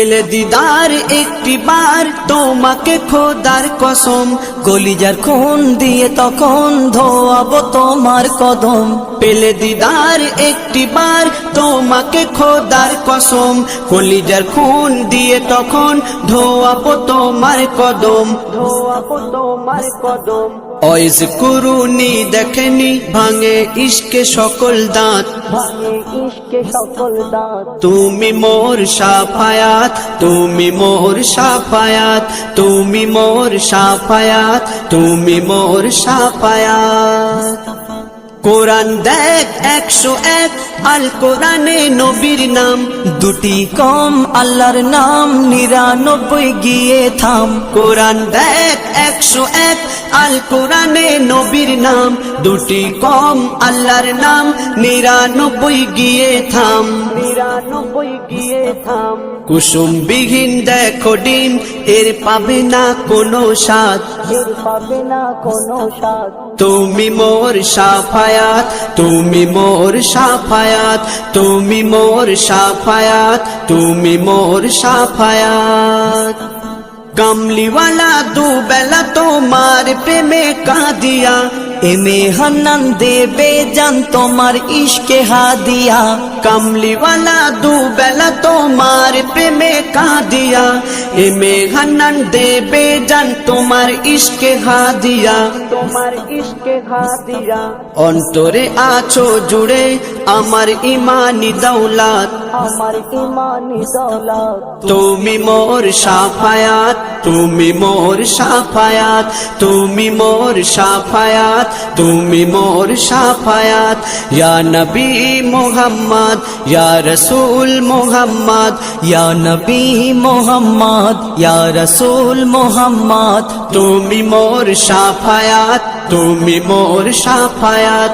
পেলে দিদার একটি বার তোমাকে খোদার কসম, কলিজার খুন দিয়ে তখন ধোয়াবো তোমার কদম। পেলে দিদার একটি বার তোমাকে খোদার কসম, কলিজার খুন দিয়ে তখন ধোয়াবো তোমার কদম, ধোয়াবো তোমার কদম। ওয়াইজ কুরুনি দেখেনি ভাঙে ইশকে সকল দাঁত, ভাঙে ইশকে সকল দাঁত। তুমি মোর শাফায়াত, তুমি মোর শাফায়াত, তুমি মোর শাফায়াত, তুমি মোর শাফায়াত। কোরআন দেখ 101 আল কোরআনে নবীর নাম, দুটি কম আল্লাহর নাম 99 গিয়ে থাম। কোরআন দেখ 101 আল কোরআনে নবীর নাম, দুটি কম আল্লাহর নাম 99 গিয়ে থাম, 99 গিয়ে থাম। কুসুম বিহীন দেখো ডিম, এর পাবে না কোনো স্বাদ, এর পাবে না কোনো স্বাদ। তুমি মোর শাফায়াত, তুমি মোর শাফায়াত, তুমি মোর শাফায়াত, তুমি মোর শাফায়াত। কামলিওয়ালা দুবেলা তোমার প্রেমে কাঁদিয়া, এমে হান্নান দেবে জান তোমার ইশকে হাদিয়া। কামলিওয়ালা দুবেলা তোমার প্রেমে কাঁদিয়া, এমে হান্নান দেবে জান তোমার ইশকে হাদিয়া, তোমার ইশকে হাদিয়া। অন্তরে আছো জুড়ে আমার ইমানি দৌলত, আমার ইমানি দৌলত। তুমি মোর শাফায়াত, তুমি মোর শাফায়াত, তুমি মোর শাফায়াত, তুমি মোর শাফায়াত। ইয়া নবী মুহাম্মদ, ইয়া রাসূল মুহাম্মদ, ইয়া নবী মুহাম্মদ, ইয়া রাসূল মুহাম্মদ। তুমি মোর শাফায়াত, তুমি মোর শাফায়াত।